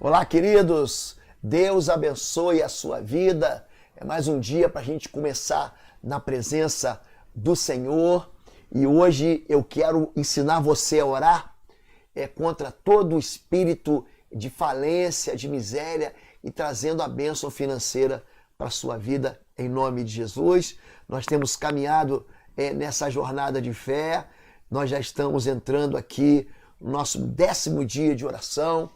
Olá, queridos! Deus abençoe a sua vida. É mais um dia para a gente começar na presença do Senhor. E hoje eu quero ensinar você a orar contra todo o espírito de falência, de miséria e trazendo a bênção financeira para a sua vida em nome de Jesus. Nós temos caminhado nessa jornada de fé. Nós já estamos entrando aqui no nosso 10º dia de oração.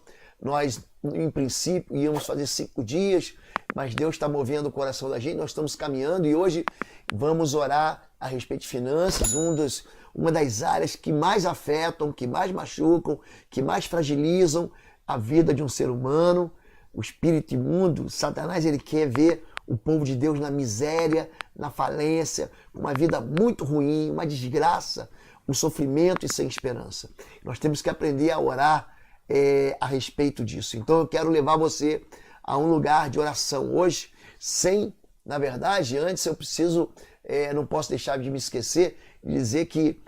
Nós, em princípio, íamos fazer 5 dias, mas Deus está movendo o coração da gente, nós estamos caminhando e hoje vamos orar a respeito de finanças, uma das áreas que mais afetam, que mais machucam, que mais fragilizam a vida de um ser humano. O espírito imundo, Satanás, ele quer ver o povo de Deus na miséria, na falência, uma vida muito ruim, uma desgraça, um sofrimento e sem esperança. Nós temos que aprender a orar a respeito disso. Então eu quero levar você a um lugar de oração hoje, na verdade, antes eu preciso, não posso deixar de me esquecer, de dizer que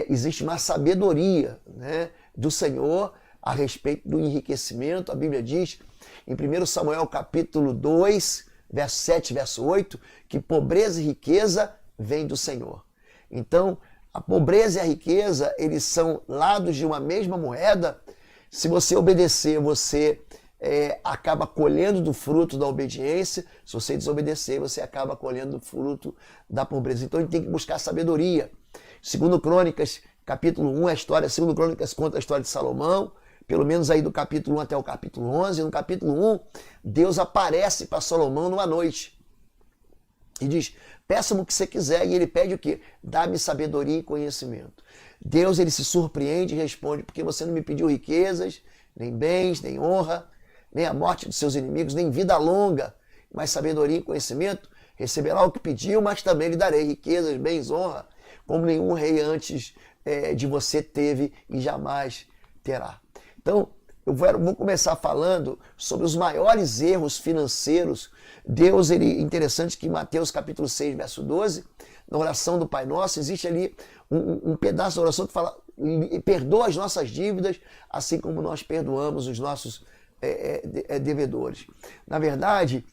existe uma sabedoria, né, do Senhor a respeito do enriquecimento. A Bíblia diz, em 1 Samuel capítulo 2, verso 7, verso 8, que pobreza e riqueza vêm do Senhor. Então, a pobreza e a riqueza, eles são lados de uma mesma moeda. Se você obedecer, você acaba colhendo do fruto da obediência. Se você desobedecer, você acaba colhendo do fruto da pobreza. Então a gente tem que buscar sabedoria. 2 Crônicas, capítulo 1, a história, 2 Crônicas conta a história de Salomão, pelo menos aí do capítulo 1 até o capítulo 11. No capítulo 1, Deus aparece para Salomão numa noite e diz: peça-me o que você quiser. E ele pede o quê? Dá-me sabedoria e conhecimento. Deus, ele se surpreende e responde: porque você não me pediu riquezas, nem bens, nem honra, nem a morte dos seus inimigos, nem vida longa, mas sabedoria e conhecimento? Receberá o que pediu, mas também lhe darei riquezas, bens, honra, como nenhum rei antes de você teve e jamais terá. Então, eu vou começar falando sobre os maiores erros financeiros. Deus, interessante que em Mateus capítulo 6, verso 12, na oração do Pai Nosso, existe ali um pedaço da oração que fala: perdoa as nossas dívidas, assim como nós perdoamos os nossos devedores. Na verdade,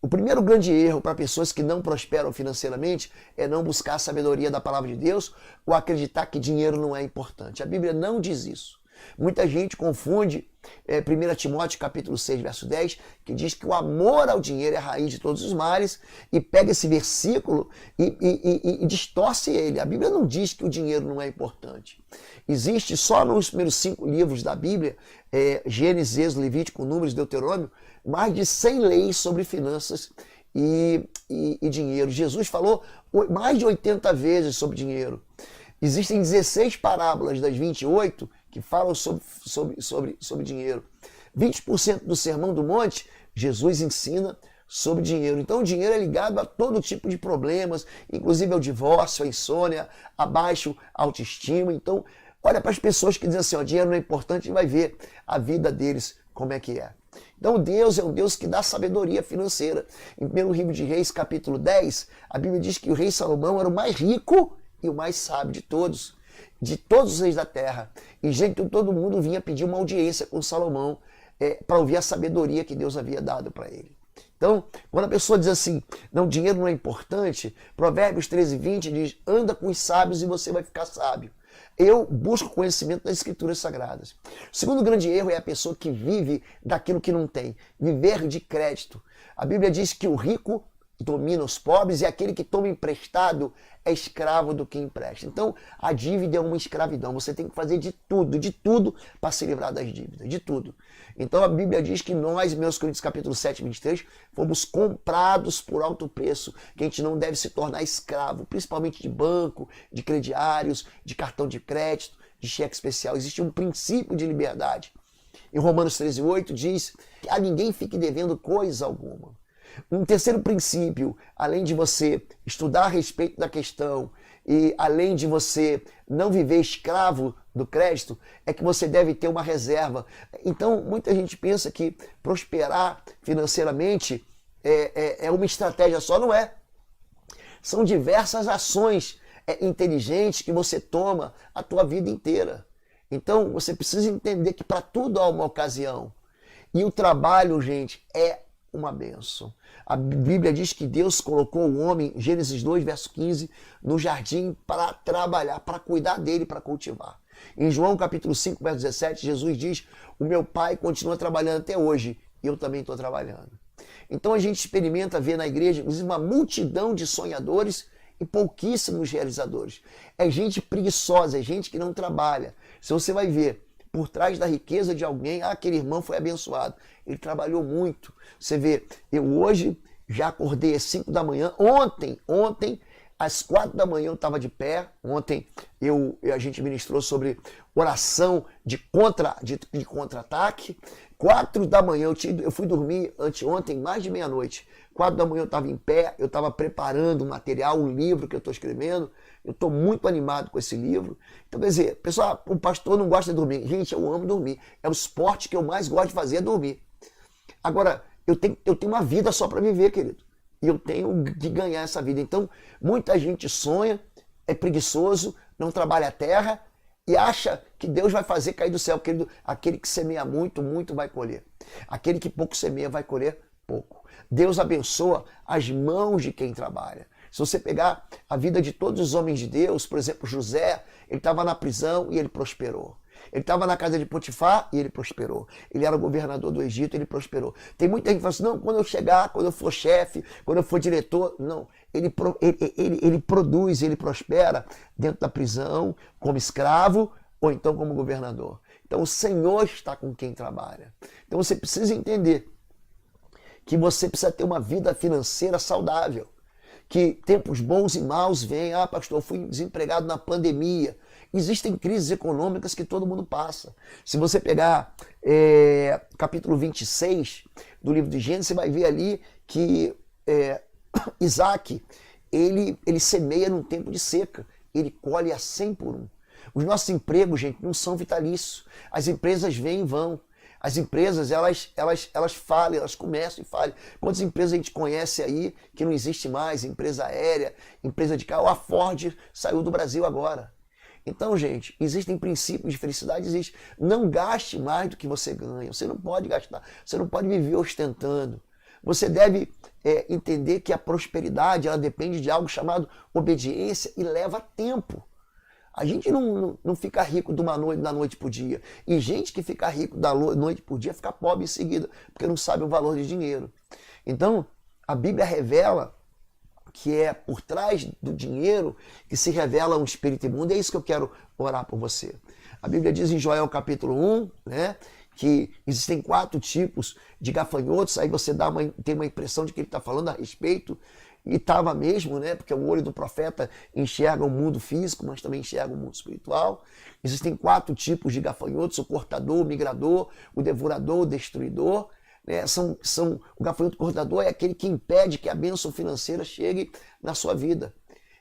o primeiro grande erro para pessoas que não prosperam financeiramente é não buscar a sabedoria da palavra de Deus ou acreditar que dinheiro não é importante. A Bíblia não diz isso. Muita gente confunde 1 Timóteo capítulo 6, verso 10, que diz que o amor ao dinheiro é a raiz de todos os males, e pega esse versículo e distorce ele. A Bíblia não diz que o dinheiro não é importante. Existe só nos primeiros 5 livros da Bíblia, Gênesis, Êxodo, Levítico, Números, Deuteronômio, mais de 100 leis sobre finanças e dinheiro. Jesus falou mais de 80 vezes sobre dinheiro. Existem 16 parábolas das 28 que falam sobre dinheiro. 20% do Sermão do Monte, Jesus ensina sobre dinheiro. Então o dinheiro é ligado a todo tipo de problemas, inclusive ao divórcio, à insônia, a baixa autoestima. Então, olha para as pessoas que dizem assim: ó, dinheiro não é importante, e vai ver a vida deles como é que é. Então Deus é um Deus que dá sabedoria financeira. Em 1 livro de Reis, capítulo 10, a Bíblia diz que o rei Salomão era o mais rico e o mais sábio de todos os reis da terra. E gente, todo mundo vinha pedir uma audiência com Salomão para ouvir a sabedoria que Deus havia dado para ele. Então, quando a pessoa diz assim: não, dinheiro não é importante, Provérbios 13:20 diz: anda com os sábios e você vai ficar sábio. Eu busco conhecimento das Escrituras Sagradas. O segundo grande erro é a pessoa que vive daquilo que não tem, viver de crédito. A Bíblia diz que o rico domina os pobres e aquele que toma emprestado é escravo do que empresta. Então, a dívida é uma escravidão. Você tem que fazer de tudo para se livrar das dívidas, de tudo. Então, a Bíblia diz que nós, meus Coríntios capítulo 7, 23, fomos comprados por alto preço, que a gente não deve se tornar escravo, principalmente de banco, de crediários, de cartão de crédito, de cheque especial. Existe um princípio de liberdade. Em Romanos 13:8 diz que a ninguém fique devendo coisa alguma. Um terceiro princípio, além de você estudar a respeito da questão e além de você não viver escravo do crédito, é que você deve ter uma reserva. Então, muita gente pensa que prosperar financeiramente é uma estratégia só. Não é. São diversas ações inteligentes que você toma a tua vida inteira. Então, você precisa entender que para tudo há uma ocasião. E o trabalho, gente, é uma bênção. A Bíblia diz que Deus colocou o homem, Gênesis 2, verso 15, no jardim para trabalhar, para cuidar dele, para cultivar. Em João capítulo 5, verso 17, Jesus diz: o meu Pai continua trabalhando até hoje, e eu também estou trabalhando. Então a gente experimenta ver na igreja, inclusive, uma multidão de sonhadores e pouquíssimos realizadores. É gente preguiçosa, é gente que não trabalha. Se você vai ver por trás da riqueza de alguém, aquele irmão foi abençoado. Ele trabalhou muito. Você vê, eu hoje já acordei às 5 da manhã. Ontem, às 4 da manhã eu estava de pé. Ontem a gente ministrou sobre oração de contra-ataque. 4 da manhã eu fui dormir anteontem, mais de meia-noite. 4 da manhã eu estava em pé, eu estava preparando um material, um livro que eu estou escrevendo. Eu estou muito animado com esse livro. Então, quer dizer, pessoal, o pastor não gosta de dormir. Gente, eu amo dormir. É o esporte que eu mais gosto de fazer, é dormir. Agora, eu tenho uma vida só para viver, querido. E eu tenho que ganhar essa vida. Então, muita gente sonha, é preguiçoso, não trabalha a terra e acha que Deus vai fazer cair do céu. Querido, aquele que semeia muito, muito vai colher. Aquele que pouco semeia vai colher pouco. Deus abençoa as mãos de quem trabalha. Se você pegar a vida de todos os homens de Deus, por exemplo, José, ele estava na prisão e ele prosperou. Ele estava na casa de Potifar e ele prosperou. Ele era o governador do Egito e ele prosperou. Tem muita gente que fala assim, não, quando eu chegar, quando eu for chefe, quando eu for diretor, não. Ele produz, ele prospera dentro da prisão, como escravo ou então como governador. Então o Senhor está com quem trabalha. Então você precisa entender que você precisa ter uma vida financeira saudável. Que tempos bons e maus vêm. Ah, pastor, eu fui desempregado na pandemia. Existem crises econômicas que todo mundo passa. Se você pegar capítulo 26 do livro de Gênesis, você vai ver ali que Isaac, ele semeia num tempo de seca. Ele colhe a 100 por 1. Os nossos empregos, gente, não são vitalícios. As empresas vêm e vão. As empresas, elas falham, elas começam e falham. Quantas empresas a gente conhece aí que não existe mais? Empresa aérea, empresa de carro. A Ford saiu do Brasil agora. Então, gente, existem princípios de felicidade, existe. Não gaste mais do que você ganha. Você não pode gastar. Você não pode viver ostentando. Você deve entender que a prosperidade, ela depende de algo chamado obediência e leva tempo. A gente não fica rico da noite para o dia. E gente que fica rico da noite para o dia fica pobre em seguida, porque não sabe o valor de dinheiro. Então, a Bíblia revela que é por trás do dinheiro que se revela um espírito imundo. É isso que eu quero orar por você. A Bíblia diz em Joel capítulo 1, né, que existem 4 tipos de gafanhotos. Aí você tem uma impressão de que ele está falando a respeito. E estava mesmo, né? Porque o olho do profeta enxerga o mundo físico, mas também enxerga o mundo espiritual. Existem 4 tipos de gafanhotos: o cortador, o migrador, o devorador, o destruidor. Né? O gafanhoto cortador é aquele que impede que a bênção financeira chegue na sua vida.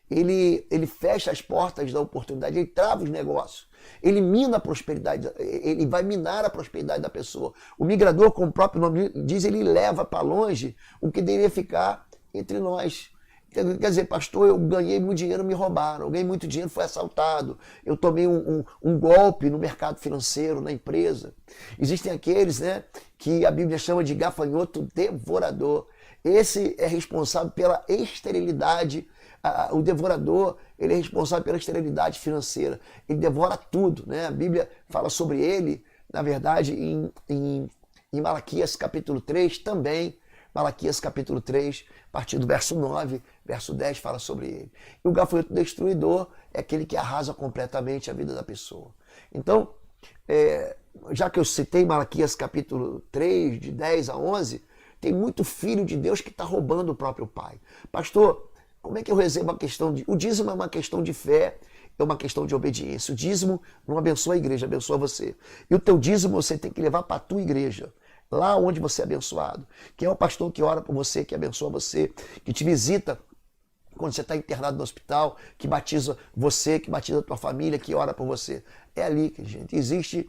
Ele fecha as portas da oportunidade, ele trava os negócios, ele mina a prosperidade, ele vai minar a prosperidade da pessoa. O migrador, como o próprio nome diz, ele leva para longe o que deveria ficar entre nós. Quer dizer, pastor, eu ganhei muito dinheiro, me roubaram. Eu ganhei muito dinheiro, fui assaltado. Eu tomei um golpe no mercado financeiro, na empresa. Existem aqueles, né, que a Bíblia chama de gafanhoto devorador. Esse é responsável pela esterilidade. O devorador, ele é responsável pela esterilidade financeira. Ele devora tudo, né? A Bíblia fala sobre ele, na verdade, em Malaquias capítulo 3 também. Malaquias capítulo 3, a partir do verso 9, verso 10, fala sobre ele. E o gafanhoto destruidor é aquele que arrasa completamente a vida da pessoa. Então, já que eu citei Malaquias capítulo 3, de 10 a 11, tem muito filho de Deus que está roubando o próprio pai. Pastor, como é que eu recebo a questão de... O dízimo é uma questão de fé, é uma questão de obediência. O dízimo não abençoa a igreja, abençoa você. E o teu dízimo você tem que levar para a tua igreja. Lá onde você é abençoado. Quem é o pastor que ora por você, que abençoa você, que te visita quando você está internado no hospital, que batiza você, que batiza a tua família, que ora por você. É ali que, gente, existe...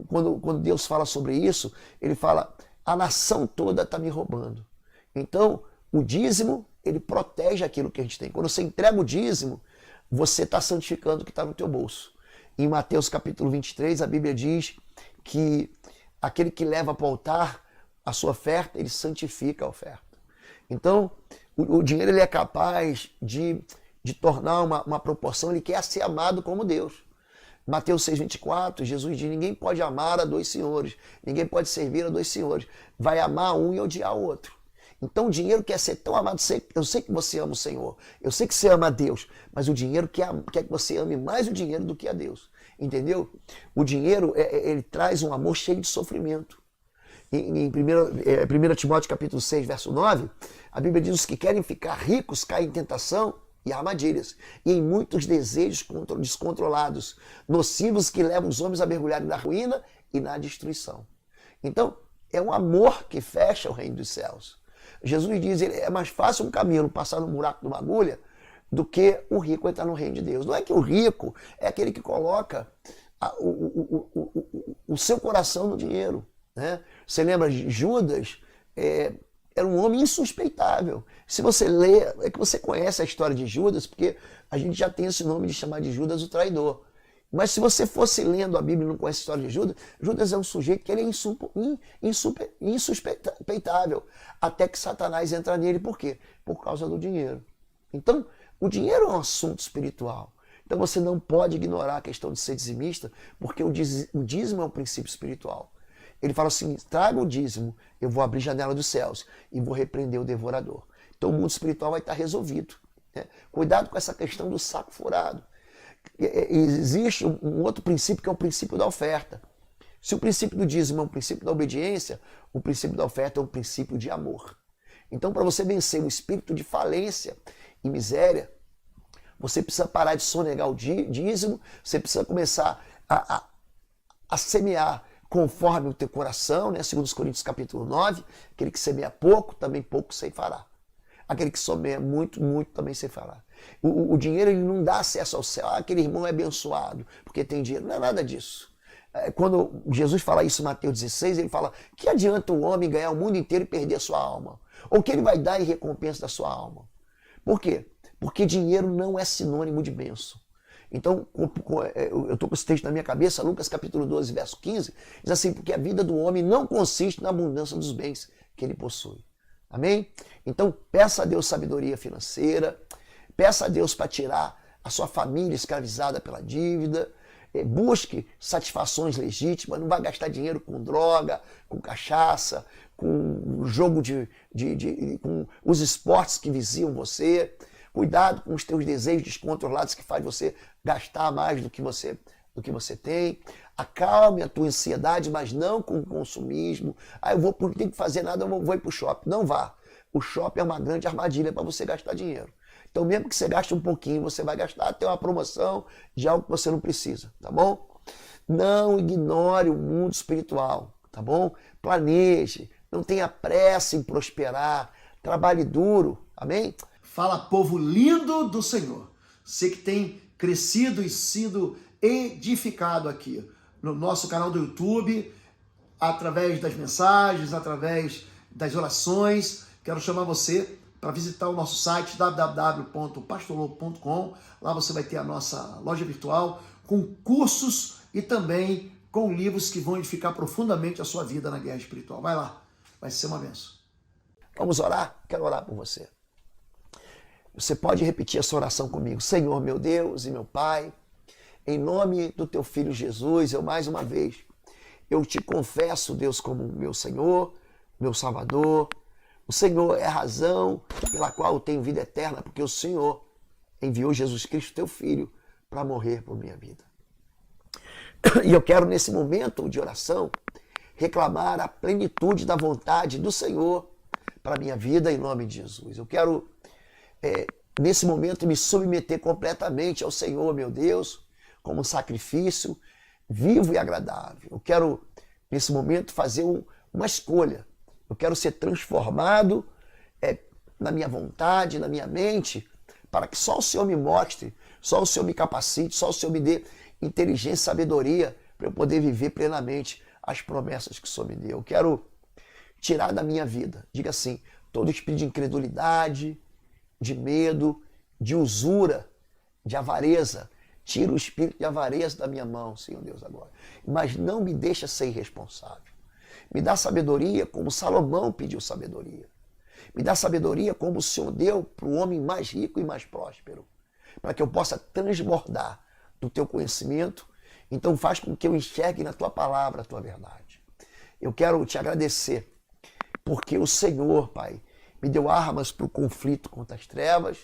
Quando Deus fala sobre isso, ele fala, a nação toda está me roubando. Então, o dízimo, ele protege aquilo que a gente tem. Quando você entrega o dízimo, você está santificando o que está no teu bolso. Em Mateus capítulo 23, a Bíblia diz que aquele que leva para o altar a sua oferta, ele santifica a oferta. Então, o dinheiro ele é capaz de tornar uma proporção, ele quer ser amado como Deus. Mateus 6,24, Jesus diz, ninguém pode amar a dois senhores, ninguém pode servir a dois senhores, vai amar um e odiar o outro. Então o dinheiro quer ser tão amado, eu sei que você ama o Senhor, eu sei que você ama a Deus, mas o dinheiro quer que você ame mais o dinheiro do que a Deus, entendeu? O dinheiro, ele traz um amor cheio de sofrimento. Em 1 Timóteo capítulo 6, verso 9, a Bíblia diz, os que querem ficar ricos caem em tentação e armadilhas, e em muitos desejos descontrolados, nocivos que levam os homens a mergulharem na ruína e na destruição. Então, é um amor que fecha o reino dos céus. Jesus diz, é mais fácil um camelo passar no buraco de uma agulha do que o rico entrar no reino de Deus. Não é que o rico é aquele que coloca o seu coração no dinheiro, né? Você lembra de Judas? Era um homem insuspeitável. Se você lê, é que você conhece a história de Judas, porque a gente já tem esse nome de chamar de Judas o traidor. Mas se você fosse lendo a Bíblia e não conhece a história de Judas, Judas é um sujeito que ele é insuspeitável, até que Satanás entra nele. Por quê? Por causa do dinheiro. Então, o dinheiro é um assunto espiritual. Então você não pode ignorar a questão de ser dizimista, porque o dízimo é um princípio espiritual. Ele fala assim, traga o dízimo, eu vou abrir a janela dos céus e vou repreender o devorador. Então o mundo espiritual vai estar resolvido, né? Cuidado com essa questão do saco furado. Existe um outro princípio que é o princípio da oferta. Se o princípio do dízimo é um princípio da obediência, o princípio da oferta é um princípio de amor. Então, para você vencer o espírito de falência e miséria, você precisa parar de sonegar o dízimo, você precisa começar a semear conforme o teu coração, né? Segundo os Coríntios capítulo 9, aquele que semeia pouco, também pouco ceifará. Aquele que semeia muito, muito também ceifará. O dinheiro ele não dá acesso ao céu. Aquele irmão é abençoado porque tem dinheiro. Não é nada disso. Quando Jesus fala isso em Mateus 16, ele fala, que adianta o homem ganhar o mundo inteiro e perder a sua alma? Ou o que ele vai dar em recompensa da sua alma? Por quê? Porque dinheiro não é sinônimo de bênção. Então, eu estou com esse texto na minha cabeça, Lucas capítulo 12, verso 15, diz assim, porque a vida do homem não consiste na abundância dos bens que ele possui. Amém? Então, peça a Deus sabedoria financeira, peça a Deus para tirar a sua família escravizada pela dívida, busque satisfações legítimas, não vai gastar dinheiro com droga, com cachaça, com jogo com os esportes que viziam você. Cuidado com os teus desejos descontrolados que faz você gastar mais do que você tem. Acalme a tua ansiedade, mas não com o consumismo. Eu não tenho que fazer nada, eu vou ir para o shopping. Não vá. O shopping é uma grande armadilha para você gastar dinheiro. Então, mesmo que você gaste um pouquinho, você vai gastar até uma promoção de algo que você não precisa, tá bom? Não ignore o mundo espiritual, tá bom? Planeje, não tenha pressa em prosperar, trabalhe duro, amém? Fala, povo lindo do Senhor. Você que tem crescido e sido edificado aqui no nosso canal do YouTube, através das mensagens, através das orações. Quero chamar você para visitar o nosso site www.pastorlobo.com. Lá você vai ter a nossa loja virtual com cursos e também com livros que vão edificar profundamente a sua vida na guerra espiritual. Vai lá, vai ser uma bênção. Vamos orar? Quero orar por você. Você pode repetir essa oração comigo. Senhor, meu Deus e meu Pai, em nome do teu Filho Jesus, mais uma vez, eu te confesso, Deus, como meu Senhor, meu Salvador. O Senhor é a razão pela qual eu tenho vida eterna, porque o Senhor enviou Jesus Cristo, teu Filho, para morrer por minha vida. E eu quero, nesse momento de oração, reclamar a plenitude da vontade do Senhor para a minha vida, em nome de Jesus. Eu quero, nesse momento, me submeter completamente ao Senhor, meu Deus, como um sacrifício vivo e agradável. Eu quero, nesse momento, fazer uma escolha. Eu quero ser transformado na minha vontade, na minha mente, para que só o Senhor me mostre, só o Senhor me capacite, só o Senhor me dê inteligência e sabedoria para eu poder viver plenamente as promessas que o Senhor me deu. Eu quero tirar da minha vida, diga assim, todo espírito de incredulidade, de medo, de usura, de avareza. Tira o espírito de avareza da minha mão, Senhor Deus, agora. Mas não me deixa ser irresponsável. Me dá sabedoria como Salomão pediu sabedoria. Me dá sabedoria como o Senhor deu para o homem mais rico e mais próspero, para que eu possa transbordar do teu conhecimento. Então faz com que eu enxergue na tua palavra a tua verdade. Eu quero te agradecer, porque o Senhor, Pai, me deu armas para o conflito contra as trevas.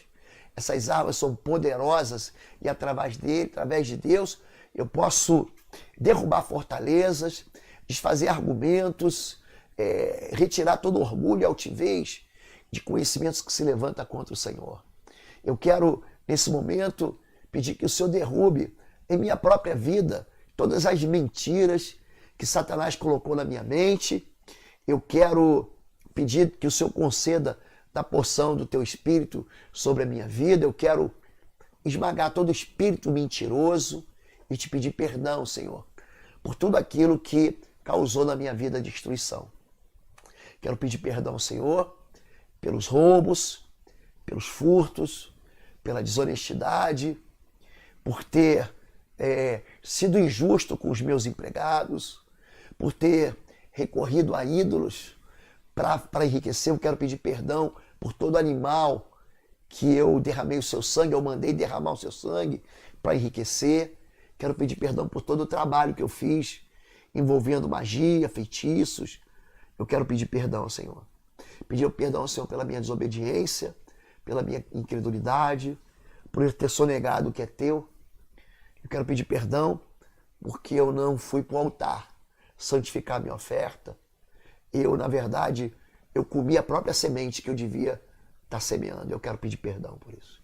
Essas armas são poderosas e através de Deus, eu posso derrubar fortalezas, desfazer argumentos, retirar todo orgulho e altivez de conhecimentos que se levanta contra o Senhor. Eu quero, nesse momento, pedir que o Senhor derrube em minha própria vida todas as mentiras que Satanás colocou na minha mente. Eu quero pedir que o Senhor conceda da porção do teu Espírito sobre a minha vida. Eu quero esmagar todo espírito mentiroso e te pedir perdão, Senhor, por tudo aquilo que causou na minha vida destruição. Quero pedir perdão, Senhor, pelos roubos, pelos furtos, pela desonestidade, por ter sido injusto com os meus empregados, por ter recorrido a ídolos para enriquecer. Eu quero pedir perdão por todo animal que eu derramei o seu sangue, eu mandei derramar o seu sangue para enriquecer. Quero pedir perdão por todo o trabalho que eu fiz envolvendo magia, feitiços. Eu quero pedir perdão, Senhor. Pedir perdão, Senhor, pela minha desobediência, pela minha incredulidade, por eu ter sonegado o que é teu. Eu quero pedir perdão porque eu não fui para o altar santificar a minha oferta. Eu, na verdade, eu comi a própria semente que eu devia estar semeando. Eu quero pedir perdão por isso.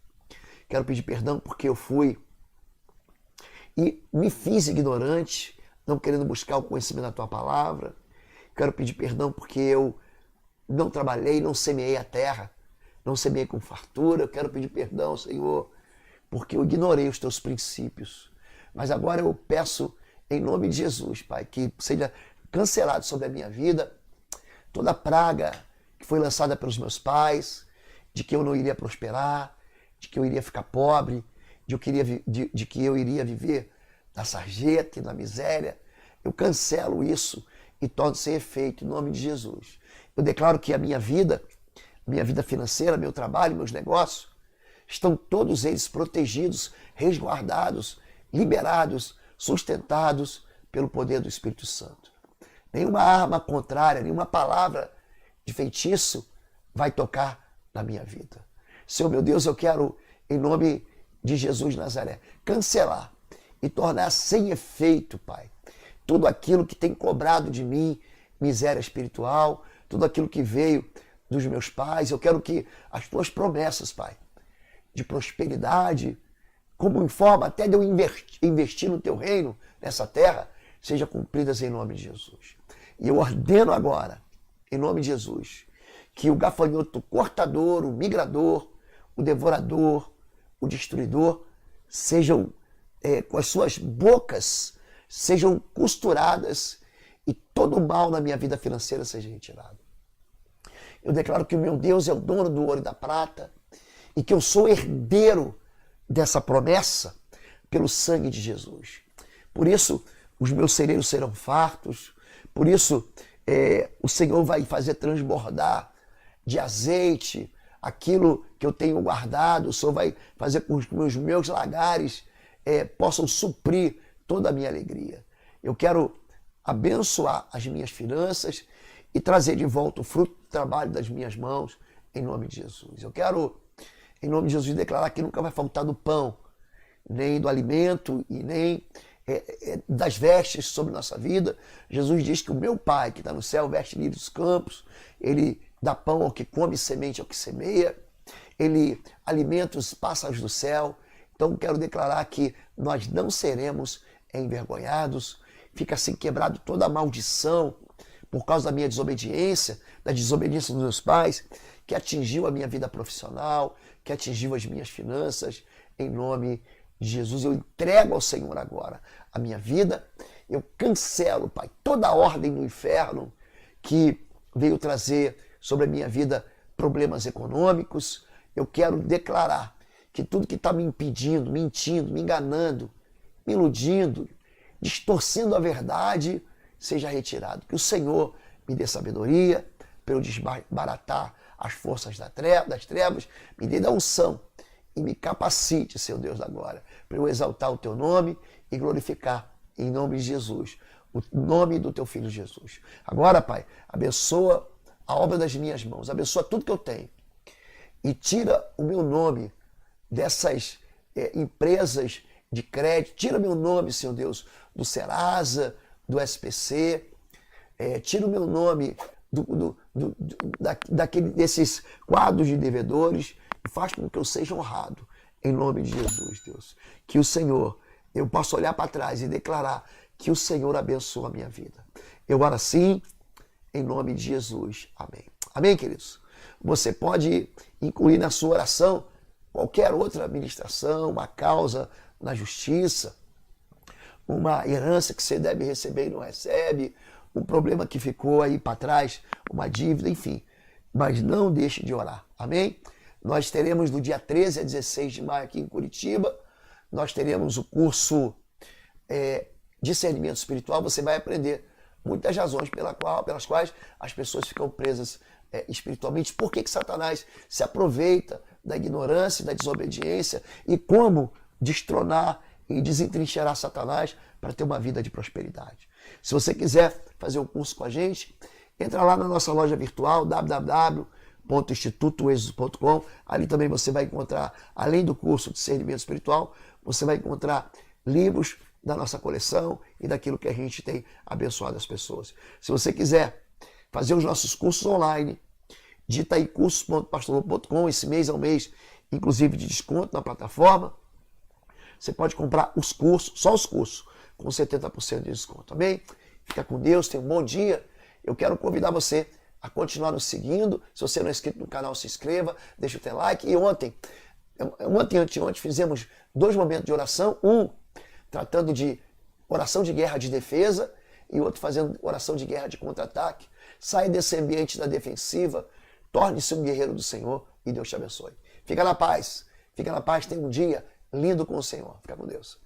Quero pedir perdão porque eu fui e me fiz ignorante, não querendo buscar o conhecimento da tua palavra. Quero pedir perdão porque eu não trabalhei, não semeei a terra, não semeei com fartura. Eu quero pedir perdão, Senhor, porque eu ignorei os teus princípios. Mas agora eu peço, em nome de Jesus, Pai, que seja cancelado sobre a minha vida toda praga que foi lançada pelos meus pais, de que eu não iria prosperar, de que eu iria ficar pobre, de que eu iria viver na sarjeta e na miséria. Eu cancelo isso e torno sem efeito, em nome de Jesus. Eu declaro que a minha vida financeira, meu trabalho, meus negócios, estão todos eles protegidos, resguardados, liberados, sustentados pelo poder do Espírito Santo. Nenhuma arma contrária, nenhuma palavra de feitiço vai tocar na minha vida. Senhor, meu Deus, eu quero, em nome de Jesus de Nazaré, cancelar e tornar sem efeito, Pai, tudo aquilo que tem cobrado de mim miséria espiritual, tudo aquilo que veio dos meus pais. Eu quero que as tuas promessas, Pai, de prosperidade, como em forma até de eu investir no teu reino, nessa terra, sejam cumpridas em nome de Jesus. E eu ordeno agora, em nome de Jesus, que o gafanhoto cortador, o migrador, o devorador, o destruidor, sejam, com as suas bocas, sejam costuradas e todo o mal na minha vida financeira seja retirado. Eu declaro que o meu Deus é o dono do ouro e da prata e que eu sou herdeiro dessa promessa pelo sangue de Jesus. Por isso, os meus celeiros serão fartos, por isso o Senhor vai fazer transbordar de azeite aquilo que eu tenho guardado. O Senhor vai fazer com que os meus lagares possam suprir toda a minha alegria. Eu quero abençoar as minhas finanças e trazer de volta o fruto do trabalho das minhas mãos, em nome de Jesus. Eu quero, em nome de Jesus, declarar que nunca vai faltar do pão, nem do alimento e nem das vestes sobre nossa vida. Jesus diz que o meu Pai, que está no céu, veste livre dos campos, ele dá pão ao que come, semente ao que semeia, ele alimenta os pássaros do céu. Então quero declarar que nós não seremos envergonhados. Fica assim quebrado toda a maldição por causa da minha desobediência, da desobediência dos meus pais, que atingiu a minha vida profissional, que atingiu as minhas finanças. Em nome de Jesus, eu entrego ao Senhor agora a minha vida. Eu cancelo, Pai, toda a ordem do inferno que veio trazer sobre a minha vida problemas econômicos. Eu quero declarar que tudo que está me impedindo, mentindo, me enganando, me iludindo, distorcendo a verdade, seja retirado. Que o Senhor me dê sabedoria para eu desbaratar as forças das trevas, me dê da unção e me capacite, Senhor Deus da glória, para eu exaltar o teu nome e glorificar em nome de Jesus, o nome do teu filho Jesus. Agora, Pai, abençoa a obra das minhas mãos, abençoa tudo que eu tenho e tira o meu nome dessas empresas de crédito, tira meu nome, Senhor Deus, do Serasa, do SPC, tira o meu nome desses quadros de devedores e faz com que eu seja honrado, em nome de Jesus, Deus. Que o Senhor, eu possa olhar para trás e declarar que o Senhor abençoa a minha vida. Eu oro assim, em nome de Jesus. Amém. Amém, queridos? Você pode incluir na sua oração qualquer outra administração, uma causa na justiça, uma herança que você deve receber e não recebe, um problema que ficou aí para trás, uma dívida, enfim. Mas não deixe de orar. Amém? Nós teremos do dia 13 a 16 de maio aqui em Curitiba, nós teremos o curso Discernimento Espiritual. Você vai aprender muitas razões pelas quais as pessoas ficam presas espiritualmente. Por que Satanás se aproveita da ignorância e da desobediência e como destronar e desentrincheirar Satanás para ter uma vida de prosperidade. Se você quiser fazer um curso com a gente, entra lá na nossa loja virtual www.institutoexo.com. Ali também você vai encontrar, além do curso de Discernimento Espiritual, você vai encontrar livros da nossa coleção e daquilo que a gente tem abençoado as pessoas. Se você quiser fazer os nossos cursos online, digita aí cursos.pastorlobo.com. Esse mês é um mês, inclusive, de desconto na plataforma. Você pode comprar os cursos, só os cursos, com 70% de desconto, amém? Fica com Deus, tenha um bom dia. Eu quero convidar você a continuar nos seguindo. Se você não é inscrito no canal, se inscreva, deixa o teu like. E ontem fizemos 2 momentos de oração, um tratando de oração de guerra de defesa e outro fazendo oração de guerra de contra-ataque. Sai desse ambiente da defensiva, torne-se um guerreiro do Senhor e Deus te abençoe. Fica na paz, tenha um dia lindo com o Senhor. Fica com Deus.